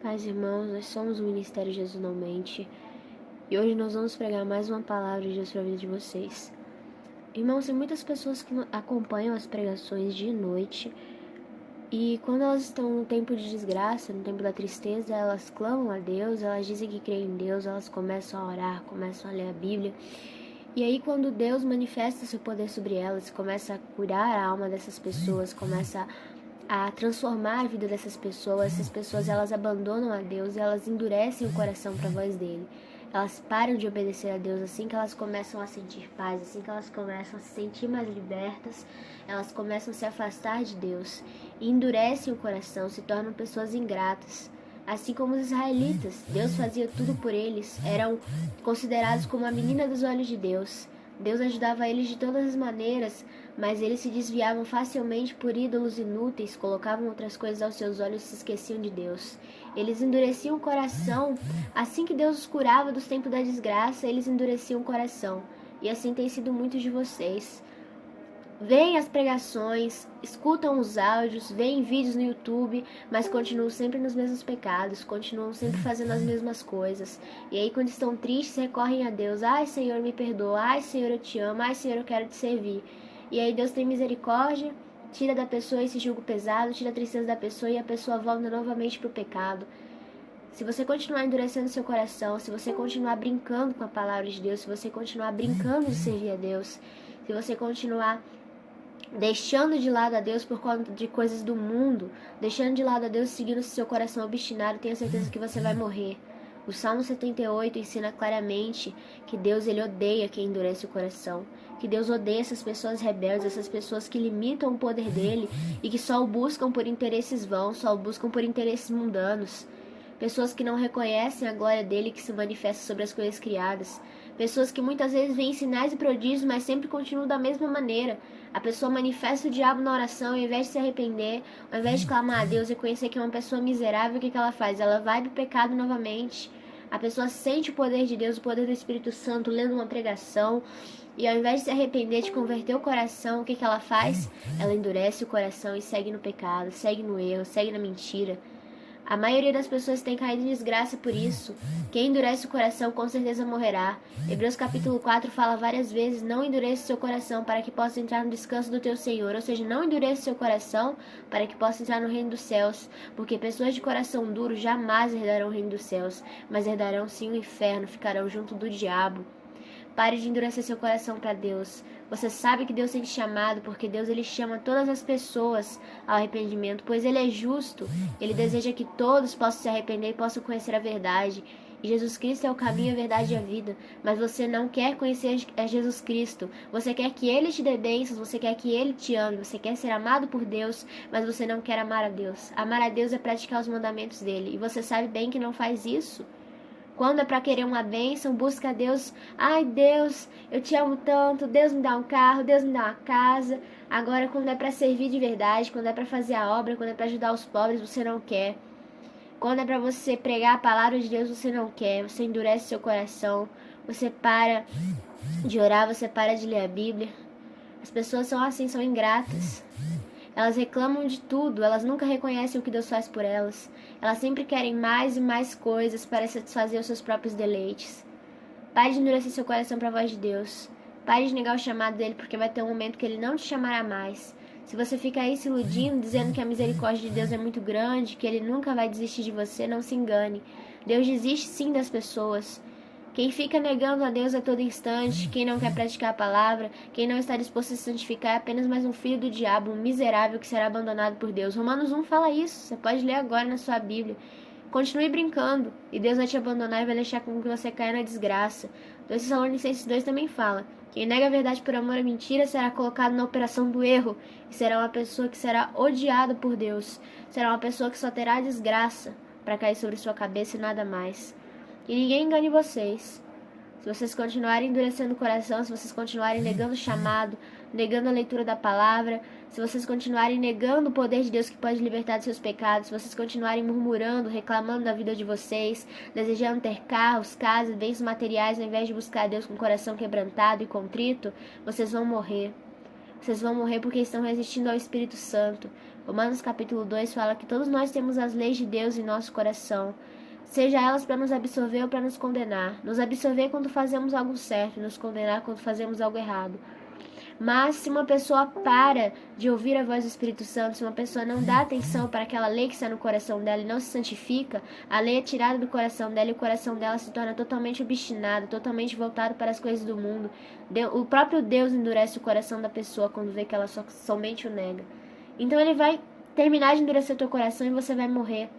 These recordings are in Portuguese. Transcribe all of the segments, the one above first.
Paz, irmãos, nós somos o Ministério Jesus Não Mente e hoje nós vamos pregar mais uma palavra de Deus para a vida de vocês. Irmãos, tem muitas pessoas que acompanham as pregações de noite e quando elas estão no tempo de desgraça, no tempo da tristeza, elas clamam a Deus, elas dizem que creem em Deus, elas começam a orar, começam a ler a Bíblia. E aí quando Deus manifesta seu poder sobre elas, começa a curar a alma dessas pessoas, começa a transformar a vida dessas pessoas. Essas pessoas, elas abandonam a Deus e elas endurecem o coração para a voz dele. Elas param de obedecer a Deus assim que elas começam a sentir paz, assim que elas começam a se sentir mais libertas, elas começam a se afastar de Deus e endurecem o coração, se tornam pessoas ingratas. Assim como os israelitas, Deus fazia tudo por eles, eram considerados como a menina dos olhos de Deus. Deus ajudava eles de todas as maneiras, mas eles se desviavam facilmente por ídolos inúteis, colocavam outras coisas aos seus olhos e se esqueciam de Deus. Eles endureciam o coração. Assim que Deus os curava dos tempos da desgraça, eles endureciam o coração. E assim tem sido muitos de vocês. Veem as pregações, escutam os áudios, veem vídeos no YouTube, mas continuam sempre nos mesmos pecados, continuam sempre fazendo as mesmas coisas. E aí quando estão tristes, recorrem a Deus. Ai, Senhor, me perdoa. Ai, Senhor, eu te amo. Ai, Senhor, eu quero te servir. E aí Deus tem misericórdia, tira da pessoa esse jugo pesado, tira a tristeza da pessoa e a pessoa volta novamente para o pecado. Se você continuar endurecendo seu coração, se você continuar brincando com a palavra de Deus, se você continuar brincando de servir a Deus, se você continuar deixando de lado a Deus por conta de coisas do mundo, deixando de lado a Deus, seguindo seu coração obstinado, tenha certeza que você vai morrer. O Salmo 78 ensina claramente que Deus ele odeia quem endurece o coração, que Deus odeia essas pessoas rebeldes, essas pessoas que limitam o poder dele e que só o buscam por interesses vãos, só o buscam por interesses mundanos. Pessoas que não reconhecem a glória dele que se manifesta sobre as coisas criadas. Pessoas que muitas vezes veem sinais e prodígios, mas sempre continuam da mesma maneira. A pessoa manifesta o diabo na oração, ao invés de se arrepender, ao invés de clamar a Deus e reconhecer que é uma pessoa miserável, o que ela faz? Ela vai pro pecado novamente. A pessoa sente o poder de Deus, o poder do Espírito Santo, lendo uma pregação, e ao invés de se arrepender, de converter o coração, o que ela faz? Ela endurece o coração e segue no pecado, segue no erro, segue na mentira. A maioria das pessoas tem caído em desgraça por isso. Quem endurece o coração com certeza morrerá. Hebreus capítulo 4 fala várias vezes: não endureça seu coração para que possa entrar no descanso do teu Senhor. Ou seja, não endureça seu coração para que possa entrar no reino dos céus. Porque pessoas de coração duro jamais herdarão o reino dos céus, mas herdarão sim o inferno, ficarão junto do diabo. Pare de endurecer seu coração para Deus. Você sabe que Deus tem te chamado, porque Deus ele chama todas as pessoas ao arrependimento, pois Ele é justo. Ele deseja que todos possam se arrepender e possam conhecer a verdade. E Jesus Cristo é o caminho, a verdade e a vida. Mas você não quer conhecer Jesus Cristo. Você quer que Ele te dê bênçãos, você quer que Ele te ame, você quer ser amado por Deus, mas você não quer amar a Deus. Amar a Deus é praticar os mandamentos dEle. E você sabe bem que não faz isso. Quando é para querer uma bênção, busca a Deus. Ai, Deus, eu te amo tanto. Deus me dá um carro, Deus me dá uma casa. Agora, quando é para servir de verdade, quando é para fazer a obra, quando é para ajudar os pobres, você não quer. Quando é para você pregar a palavra de Deus, você não quer. Você endurece seu coração. Você para de orar, você para de ler a Bíblia. As pessoas são assim, são ingratas. Elas reclamam de tudo, elas nunca reconhecem o que Deus faz por elas. Elas sempre querem mais e mais coisas para satisfazer os seus próprios deleites. Pare de endurecer seu coração para a voz de Deus. Pare de negar o chamado dele, porque vai ter um momento que ele não te chamará mais. Se você fica aí se iludindo, dizendo que a misericórdia de Deus é muito grande, que ele nunca vai desistir de você, não se engane. Deus desiste sim das pessoas. Quem fica negando a Deus a todo instante, quem não quer praticar a palavra, quem não está disposto a se santificar é apenas mais um filho do diabo, um miserável que será abandonado por Deus. Romanos 1 fala isso, você pode ler agora na sua Bíblia. Continue brincando, e Deus vai te abandonar e vai deixar com que você caia na desgraça. 2 Tessalonicenses 2 também fala: quem nega a verdade por amor à mentira será colocado na operação do erro, e será uma pessoa que será odiada por Deus. Será uma pessoa que só terá desgraça para cair sobre sua cabeça e nada mais. E ninguém engane vocês. Se vocês continuarem endurecendo o coração, se vocês continuarem negando o chamado, negando a leitura da palavra, se vocês continuarem negando o poder de Deus que pode libertar dos seus pecados, se vocês continuarem murmurando, reclamando da vida de vocês, desejando ter carros, casas, bens materiais, ao invés de buscar a Deus com o coração quebrantado e contrito, vocês vão morrer. Vocês vão morrer porque estão resistindo ao Espírito Santo. Romanos capítulo 2 fala que todos nós temos as leis de Deus em nosso coração, seja elas para nos absolver ou para nos condenar. Nos absolver quando fazemos algo certo, nos condenar quando fazemos algo errado. Mas se uma pessoa para de ouvir a voz do Espírito Santo, se uma pessoa não dá atenção para aquela lei que está no coração dela e não se santifica, a lei é tirada do coração dela e o coração dela se torna totalmente obstinado, totalmente voltado para as coisas do mundo. O próprio Deus endurece o coração da pessoa quando vê que ela somente o nega. Então ele vai terminar de endurecer o teu coração e você vai morrer.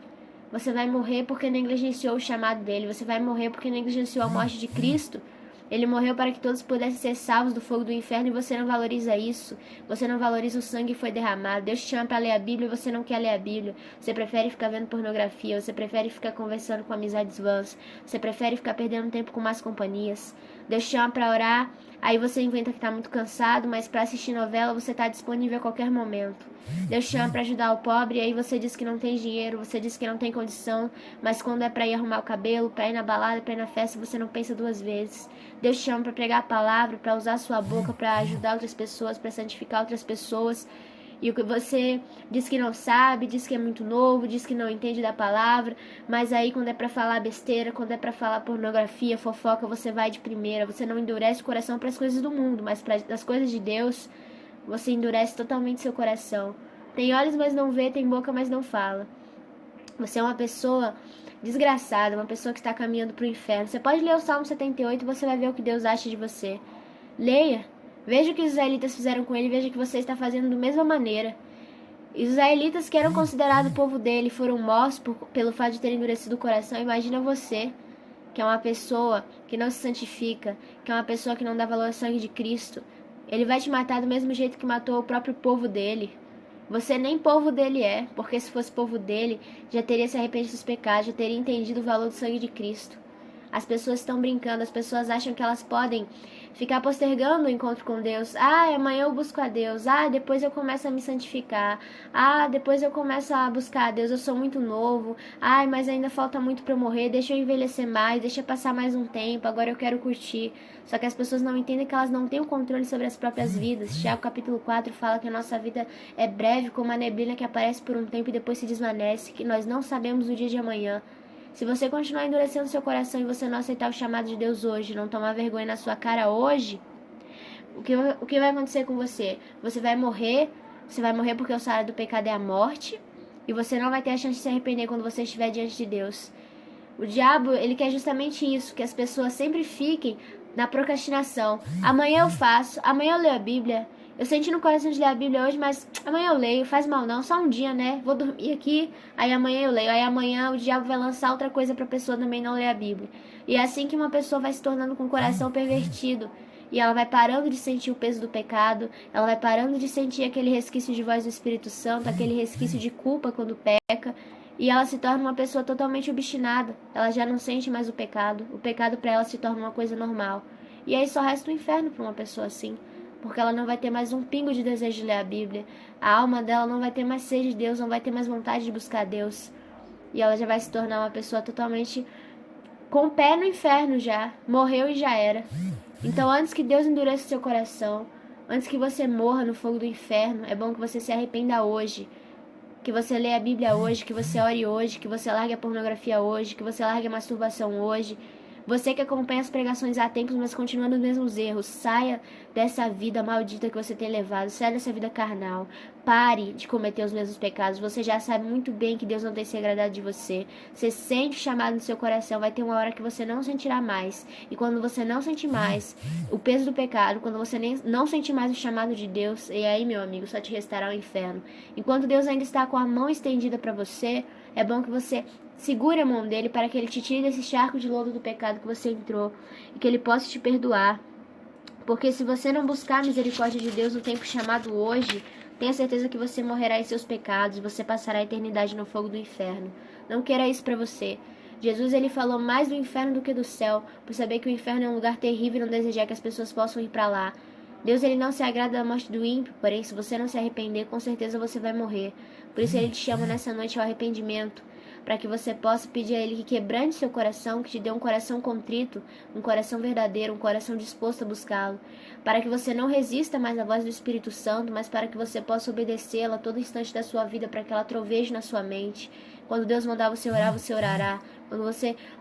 Você vai morrer porque negligenciou o chamado dele. Você vai morrer porque negligenciou a morte de Cristo. Ele morreu para que todos pudessem ser salvos do fogo do inferno e você não valoriza isso. Você não valoriza o sangue que foi derramado. Deus te chama para ler a Bíblia e você não quer ler a Bíblia. Você prefere ficar vendo pornografia. Você prefere ficar conversando com amizades vãs. Você prefere ficar perdendo tempo com más companhias. Deus te chama para orar. Aí você inventa que está muito cansado, mas para assistir novela você está disponível a qualquer momento. Deus te chama para ajudar o pobre, aí você diz que não tem dinheiro, você diz que não tem condição, mas quando é para ir arrumar o cabelo, para ir na balada, para ir na festa, você não pensa duas vezes. Deus te chama para pregar a palavra, para usar a sua boca, para ajudar outras pessoas, para santificar outras pessoas. E o que você diz que não sabe, diz que é muito novo, diz que não entende da palavra, mas aí quando é pra falar besteira, quando é pra falar pornografia, fofoca, você vai de primeira, você não endurece o coração para as coisas do mundo, mas para as coisas de Deus, você endurece totalmente seu coração. Tem olhos, mas não vê, tem boca, mas não fala. Você é uma pessoa desgraçada, uma pessoa que está caminhando pro inferno. Você pode ler o Salmo 78 e você vai ver o que Deus acha de você. Leia. Veja o que os israelitas fizeram com ele, veja que você está fazendo da mesma maneira. E os israelitas que eram considerados o povo dele foram mortos pelo fato de terem endurecido o coração. Imagina você, que é uma pessoa que não se santifica, que é uma pessoa que não dá valor ao sangue de Cristo. Ele vai te matar do mesmo jeito que matou o próprio povo dele. Você nem povo dele é, porque se fosse povo dele, já teria se arrependido dos pecados, já teria entendido o valor do sangue de Cristo. As pessoas estão brincando, as pessoas acham que elas podem ficar postergando o encontro com Deus. Ah, amanhã eu busco a Deus. Ah, depois eu começo a me santificar. Ah, depois eu começo a buscar a Deus. Eu sou muito novo. Ai, mas ainda falta muito para eu morrer. Deixa eu envelhecer mais, deixa eu passar mais um tempo. Agora eu quero curtir. Só que as pessoas não entendem que elas não têm o controle sobre as próprias vidas. Tiago capítulo 4 fala que a nossa vida é breve como a neblina que aparece por um tempo e depois se desvanece, que nós não sabemos o dia de amanhã. Se você continuar endurecendo seu coração e você não aceitar o chamado de Deus hoje, não tomar vergonha na sua cara hoje, o que vai acontecer com você? Você vai morrer porque o salário do pecado é a morte, e você não vai ter a chance de se arrepender quando você estiver diante de Deus. O diabo, ele quer justamente isso, que as pessoas sempre fiquem na procrastinação. Amanhã eu faço, amanhã eu leio a Bíblia. Eu senti no coração de ler a Bíblia hoje, mas amanhã eu leio, faz mal não, só um dia, né? Vou dormir aqui, aí amanhã eu leio. Aí amanhã o diabo vai lançar outra coisa pra pessoa também não ler a Bíblia. E é assim que uma pessoa vai se tornando com o coração pervertido. E ela vai parando de sentir o peso do pecado, ela vai parando de sentir aquele resquício de voz do Espírito Santo, aquele resquício de culpa quando peca. E ela se torna uma pessoa totalmente obstinada. Ela já não sente mais o pecado. O pecado pra ela se torna uma coisa normal. E aí só resta o inferno pra uma pessoa assim. Porque ela não vai ter mais um pingo de desejo de ler a Bíblia. A alma dela não vai ter mais sede de Deus, não vai ter mais vontade de buscar Deus. E ela já vai se tornar uma pessoa totalmente com o pé no inferno já. Morreu e já era. Então antes que Deus endureça o seu coração, antes que você morra no fogo do inferno, é bom que você se arrependa hoje. Que você leia a Bíblia hoje, que você ore hoje, que você largue a pornografia hoje, que você largue a masturbação hoje. Você que acompanha as pregações há tempos, mas continua nos mesmos erros. Saia dessa vida maldita que você tem levado. Saia dessa vida carnal. Pare de cometer os mesmos pecados. Você já sabe muito bem que Deus não tem se agradado de você. Você sente o chamado no seu coração. Vai ter uma hora que você não sentirá mais. E quando você não sentir mais o peso do pecado, quando você não sentir mais o chamado de Deus, e aí, meu amigo, só te restará o inferno. Enquanto Deus ainda está com a mão estendida para você, é bom que você segure a mão dele para que ele te tire desse charco de lodo do pecado que você entrou e que ele possa te perdoar. Porque se você não buscar a misericórdia de Deus no tempo chamado hoje, tenha certeza que você morrerá em seus pecados e você passará a eternidade no fogo do inferno. Não queira isso para você. Jesus ele falou mais do inferno do que do céu, por saber que o inferno é um lugar terrível e não desejar que as pessoas possam ir para lá. Deus ele não se agrada da morte do ímpio, porém se você não se arrepender, com certeza você vai morrer. Por isso ele te chama nessa noite ao arrependimento, para que você possa pedir a Ele que quebrante seu coração, que te dê um coração contrito, um coração verdadeiro, um coração disposto a buscá-lo, para que você não resista mais à voz do Espírito Santo, mas para que você possa obedecê-la a todo instante da sua vida, para que ela troveje na sua mente. Quando Deus mandar você orar, você orará. Quando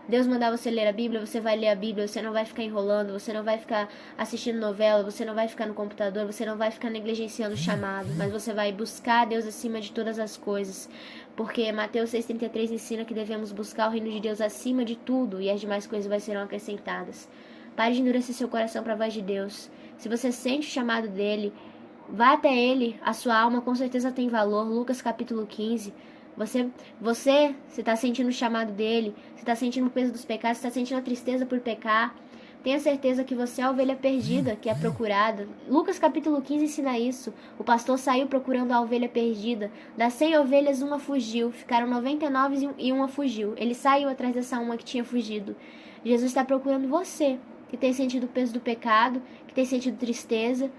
Deus mandar você ler a Bíblia, você vai ler a Bíblia. Você não vai ficar enrolando, você não vai ficar assistindo novela, você não vai ficar no computador, você não vai ficar negligenciando o chamado, mas você vai buscar Deus acima de todas as coisas. Porque Mateus 6,33 ensina que devemos buscar o reino de Deus acima de tudo e as demais coisas serão acrescentadas. Pare de endurecer seu coração para a voz de Deus. Se você sente o chamado dele, vá até ele. A sua alma com certeza tem valor. Lucas capítulo 15. Você está sentindo o chamado dele, você está sentindo o peso dos pecados, você está sentindo a tristeza por pecar. Tenha certeza que você é a ovelha perdida, que é procurada. Lucas capítulo 15 ensina isso. O pastor saiu procurando a ovelha perdida. Das 100 ovelhas, uma fugiu. Ficaram 99 e uma fugiu. Ele saiu atrás dessa uma que tinha fugido. Jesus está procurando você, que tem sentido o peso do pecado, que tem sentido tristeza.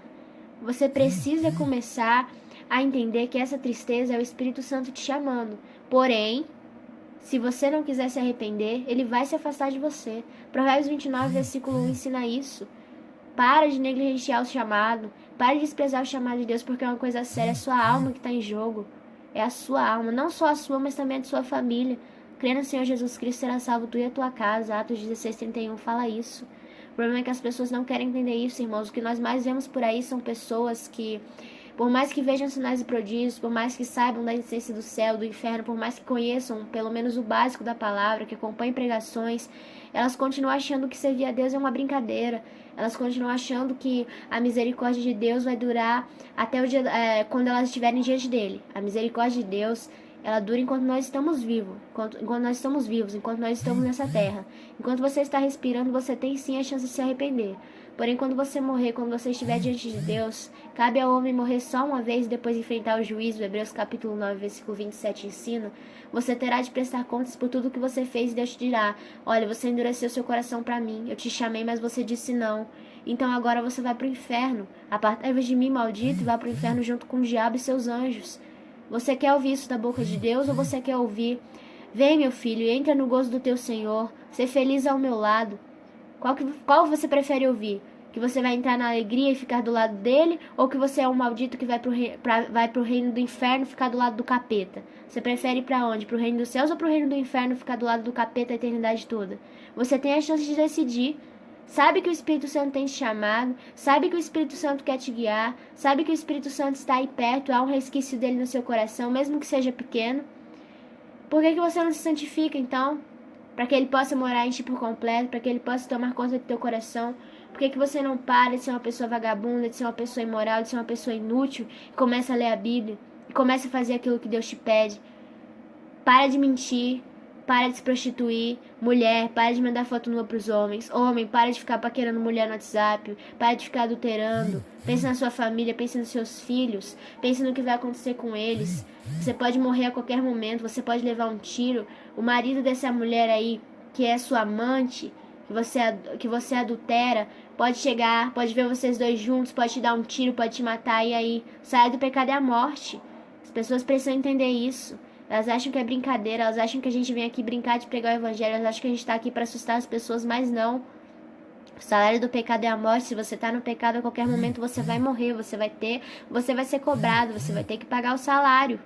Você precisa começar a entender que essa tristeza é o Espírito Santo te chamando. Porém, se você não quiser se arrepender, ele vai se afastar de você. Provérbios 29, versículo 1 ensina isso. Para de negligenciar o chamado. Para de desprezar o chamado de Deus, porque é uma coisa séria. É a sua alma que está em jogo. É a sua alma. Não só a sua, mas também a de sua família. Crê no Senhor Jesus Cristo, será salvo tu e a tua casa. Atos 16:31 fala isso. O problema é que as pessoas não querem entender isso, irmãos. O que nós mais vemos por aí são pessoas que, por mais que vejam sinais e prodígios, por mais que saibam da existência do céu, do inferno, por mais que conheçam pelo menos o básico da palavra, que acompanhem pregações, elas continuam achando que servir a Deus é uma brincadeira. Elas continuam achando que a misericórdia de Deus vai durar até o dia, quando elas estiverem diante dele. A misericórdia de Deus, ela dura enquanto nós estamos vivos, enquanto nós estamos nessa terra. Enquanto você está respirando, você tem sim a chance de se arrepender. Porém, quando você morrer, quando você estiver diante de Deus, cabe ao homem morrer só uma vez e depois enfrentar o juízo. Hebreus capítulo 9, versículo 27 ensina. Você terá de prestar contas por tudo que você fez e Deus te dirá: olha, você endureceu seu coração para mim, eu te chamei, mas você disse não. Então agora você vai para o inferno. Apartai-vos de mim, maldito, e vá para o inferno junto com o diabo e seus anjos. Você quer ouvir isso da boca de Deus ou você quer ouvir: vem, meu filho, e entra no gozo do teu Senhor, ser feliz ao meu lado? Qual você prefere ouvir? Que você vai entrar na alegria e ficar do lado dele, ou que você é um maldito que vai pro reino do inferno ficar do lado do capeta? Você prefere ir para onde? Pro reino dos céus ou pro reino do inferno ficar do lado do capeta a eternidade toda? Você tem a chance de decidir. Sabe que o Espírito Santo tem te chamado, sabe que o Espírito Santo quer te guiar, sabe que o Espírito Santo está aí perto, há um resquício dele no seu coração, mesmo que seja pequeno. Por que você não se santifica, então? Para que ele possa morar em ti por completo, para que ele possa tomar conta do teu coração. Por que você não para de ser uma pessoa vagabunda, de ser uma pessoa imoral, de ser uma pessoa inútil, e começa a ler a Bíblia, e começa a fazer aquilo que Deus te pede? Para de mentir, para de se prostituir. Mulher, para de mandar foto nua pros homens. Homem, para de ficar paquerando mulher no WhatsApp, para de ficar adulterando. Pense na sua família, pense nos seus filhos, pense no que vai acontecer com eles. Você pode morrer a qualquer momento, você pode levar um tiro. O marido dessa mulher aí, que é sua amante, que você adultera, pode chegar, pode ver vocês dois juntos, pode te dar um tiro, pode te matar, e aí sai do pecado e a morte. As pessoas precisam entender isso. Elas acham que é brincadeira, elas acham que a gente vem aqui brincar de pregar o evangelho, elas acham que a gente está aqui para assustar as pessoas, mas não. O salário do pecado é a morte. Se você está no pecado, a qualquer momento você vai morrer, você vai ser cobrado, você vai ter que pagar o salário.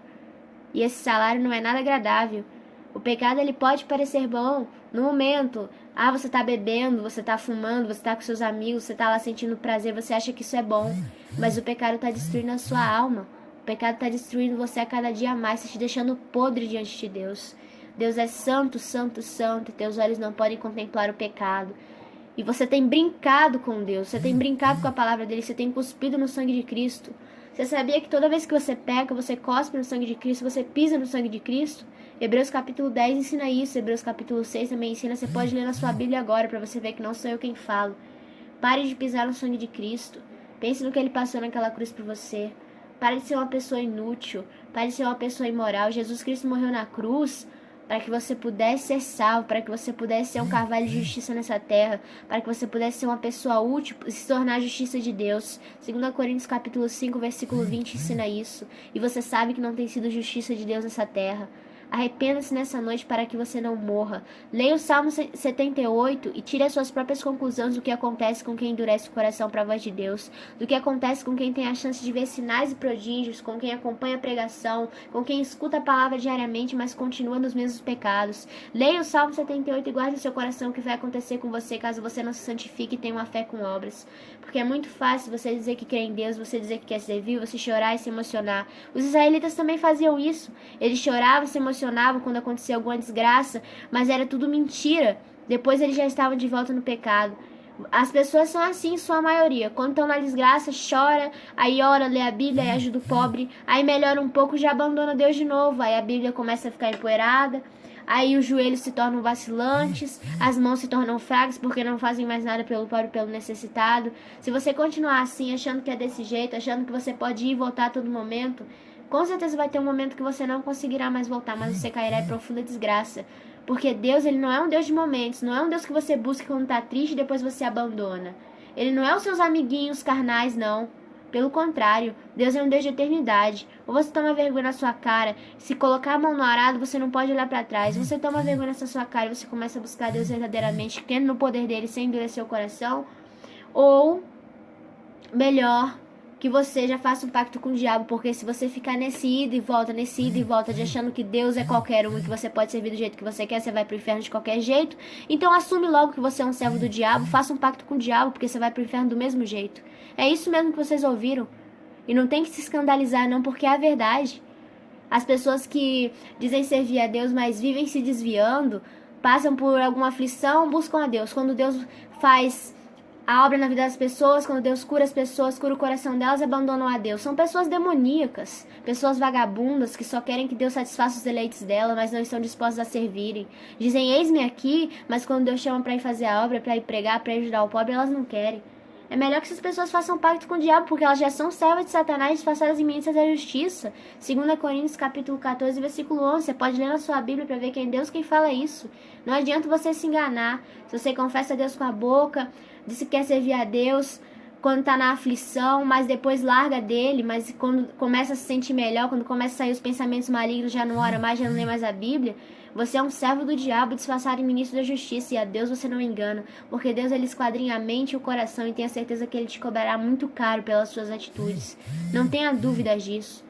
E esse salário não é nada agradável. O pecado, ele pode parecer bom no momento. Você tá bebendo, você tá fumando, você tá com seus amigos, você tá lá sentindo prazer, você acha que isso é bom. Mas o pecado tá destruindo a sua alma. O pecado tá destruindo você a cada dia mais, tá te deixando podre diante de Deus. Deus é santo, santo, santo, e teus olhos não podem contemplar o pecado. E você tem brincado com Deus, você tem brincado com a palavra dele, você tem cuspido no sangue de Cristo. Você sabia que toda vez que você peca, você cospe no sangue de Cristo, você pisa no sangue de Cristo? Hebreus capítulo 10 ensina isso, Hebreus capítulo 6 também ensina. Você pode ler na sua Bíblia agora para você ver que não sou eu quem falo. Pare de pisar no sangue de Cristo. Pense no que ele passou naquela cruz por você. Pare de ser uma pessoa inútil, pare de ser uma pessoa imoral. Jesus Cristo morreu na cruz para que você pudesse ser salvo, para que você pudesse ser um carvalho de justiça nessa terra, para que você pudesse ser uma pessoa útil e se tornar a justiça de Deus. 2 Coríntios capítulo 5, versículo 20 ensina isso. E você sabe que não tem sido justiça de Deus nessa terra. Arrependa-se nessa noite para que você não morra. Leia o Salmo 78 e tire as suas próprias conclusões do que acontece com quem endurece o coração para a voz de Deus, do que acontece com quem tem a chance de ver sinais e prodígios, com quem acompanha a pregação, com quem escuta a palavra diariamente, mas continua nos mesmos pecados. Leia o Salmo 78 e guarde no seu coração o que vai acontecer com você caso você não se santifique e tenha uma fé com obras. Porque é muito fácil você dizer que crê em Deus, você dizer que quer servir, você chorar e se emocionar. Os israelitas também faziam isso. Eles choravam, se emocionavam quando acontecia alguma desgraça, mas era tudo mentira. Depois eles já estavam de volta no pecado. As pessoas são assim em sua maioria. Quando estão na desgraça, chora, aí ora, lê a Bíblia e ajuda o pobre. Aí melhora um pouco, já abandona Deus de novo. Aí a Bíblia começa a ficar empoeirada. Aí os joelhos se tornam vacilantes, as mãos se tornam fracas porque não fazem mais nada pelo pobre e pelo necessitado. Se você continuar assim, achando que é desse jeito, achando que você pode ir e voltar a todo momento, com certeza vai ter um momento que você não conseguirá mais voltar, mas você cairá em profunda desgraça. Porque Deus, ele não é um Deus de momentos, não é um Deus que você busca quando está triste e depois você abandona. Ele não é os seus amiguinhos carnais, não. Pelo contrário, Deus é um Deus de eternidade. Ou você toma vergonha na sua cara, se colocar a mão no arado, você não pode olhar para trás. Você toma vergonha nessa sua cara e você começa a buscar Deus verdadeiramente, crendo no poder dele, sem endurecer o coração. Ou, melhor, que você já faça um pacto com o diabo, porque se você ficar nesse ida e volta, de achando que Deus é qualquer um e que você pode servir do jeito que você quer, você vai pro inferno de qualquer jeito, então assume logo que você é um servo do diabo, faça um pacto com o diabo, porque você vai pro inferno do mesmo jeito. É isso mesmo que vocês ouviram. E não tem que se escandalizar não, porque é a verdade. As pessoas que dizem servir a Deus, mas vivem se desviando, passam por alguma aflição, buscam a Deus. Quando Deus faz a obra na vida das pessoas, quando Deus cura as pessoas, cura o coração delas, abandonam a Deus. São pessoas demoníacas, pessoas vagabundas que só querem que Deus satisfaça os deleites dela, mas não estão dispostas a servirem. Dizem, eis-me aqui, mas quando Deus chama para ir fazer a obra, para ir pregar, para ajudar o pobre, elas não querem. É melhor que essas pessoas façam pacto com o diabo, porque elas já são servas de Satanás disfarçadas em ministras da justiça. 2 Coríntios capítulo 14, versículo 11. Você pode ler na sua Bíblia para ver que é Deus quem fala isso. Não adianta você se enganar. Se você confessa a Deus com a boca, diz que quer servir a Deus quando está na aflição, mas depois larga dele, mas quando começa a se sentir melhor, quando começa a sair os pensamentos malignos, já não ora mais, já não lê mais a Bíblia, você é um servo do diabo disfarçado em ministro da justiça, e a Deus você não engana, porque Deus ele esquadrinha a mente e o coração e tenha certeza que ele te cobrará muito caro pelas suas atitudes. Não tenha dúvidas disso.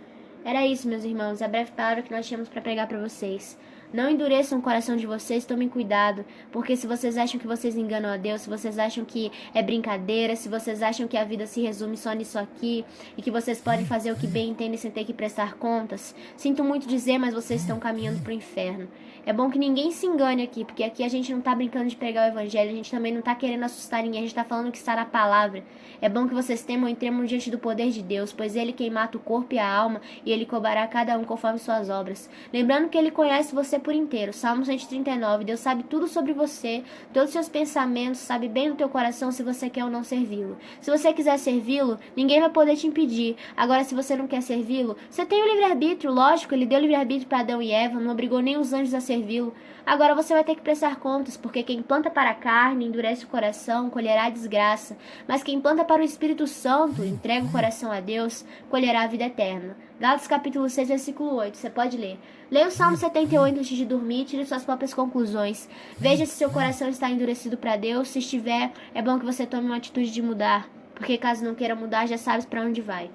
Era isso, meus irmãos, a breve palavra que nós tínhamos para pregar para vocês. Não endureçam o coração de vocês, tomem cuidado, porque se vocês acham que vocês enganam a Deus, se vocês acham que é brincadeira, se vocês acham que a vida se resume só nisso aqui e que vocês podem fazer o que bem entendem sem ter que prestar contas, sinto muito dizer, mas vocês estão caminhando para o inferno. É bom que ninguém se engane aqui, porque aqui a gente não está brincando de pregar o evangelho, a gente também não está querendo assustar ninguém, a gente está falando que está na palavra. É bom que vocês temam e tremam diante do poder de Deus, pois ele quem mata o corpo e a alma, e ele cobrará cada um conforme suas obras. Lembrando que ele conhece você por inteiro. Salmo 139, Deus sabe tudo sobre você, todos os seus pensamentos, sabe bem no teu coração se você quer ou não servi-lo. Se você quiser servi-lo, ninguém vai poder te impedir. Agora, se você não quer servi-lo, você tem o livre-arbítrio, lógico, ele deu livre-arbítrio para Adão e Eva, não obrigou nem os anjos a servi-lo. Agora você vai ter que prestar contas, porque quem planta para a carne, endurece o coração, colherá a desgraça. Mas quem planta para o Espírito Santo, entrega o coração a Deus, colherá a vida eterna. Gálatas capítulo 6, versículo 8, você pode ler. Leia o Salmo 78 antes de dormir e tire suas próprias conclusões. Veja se seu coração está endurecido para Deus. Se estiver, é bom que você tome uma atitude de mudar, porque caso não queira mudar, já sabes para onde vai.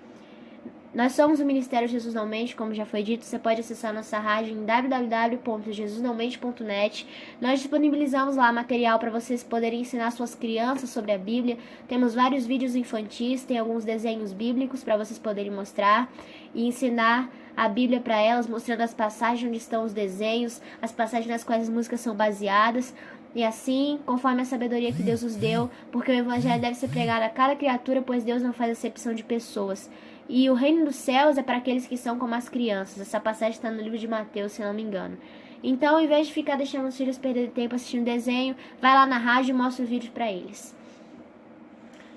Nós somos o Ministério Jesus Não Mente, como já foi dito. Você pode acessar nossa rádio em www.jesusnãomente.net. Nós disponibilizamos lá material para vocês poderem ensinar suas crianças sobre a Bíblia. Temos vários vídeos infantis, tem alguns desenhos bíblicos para vocês poderem mostrar e ensinar a Bíblia para elas, mostrando as passagens onde estão os desenhos, as passagens nas quais as músicas são baseadas. E assim, conforme a sabedoria que Deus nos deu, porque o Evangelho deve ser pregado a cada criatura, pois Deus não faz acepção de pessoas. E o reino dos céus é para aqueles que são como as crianças. Essa passagem está no livro de Mateus, se não me engano. Então, em vez de ficar deixando os filhos perder tempo assistindo desenho, vai lá na rádio e mostra o vídeo para eles.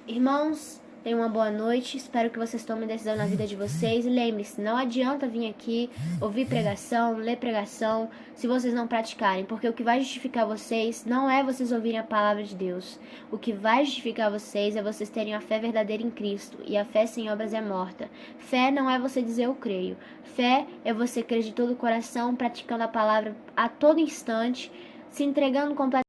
Irmãos, Tenham uma boa noite, espero que vocês tomem decisão na vida de vocês. E lembre-se, não adianta vir aqui, ouvir pregação, ler pregação, se vocês não praticarem. Porque o que vai justificar vocês não é vocês ouvirem a palavra de Deus. O que vai justificar vocês é vocês terem a fé verdadeira em Cristo. E a fé sem obras é morta. Fé não é você dizer eu creio. Fé é você crer de todo o coração, praticando a palavra a todo instante, se entregando completamente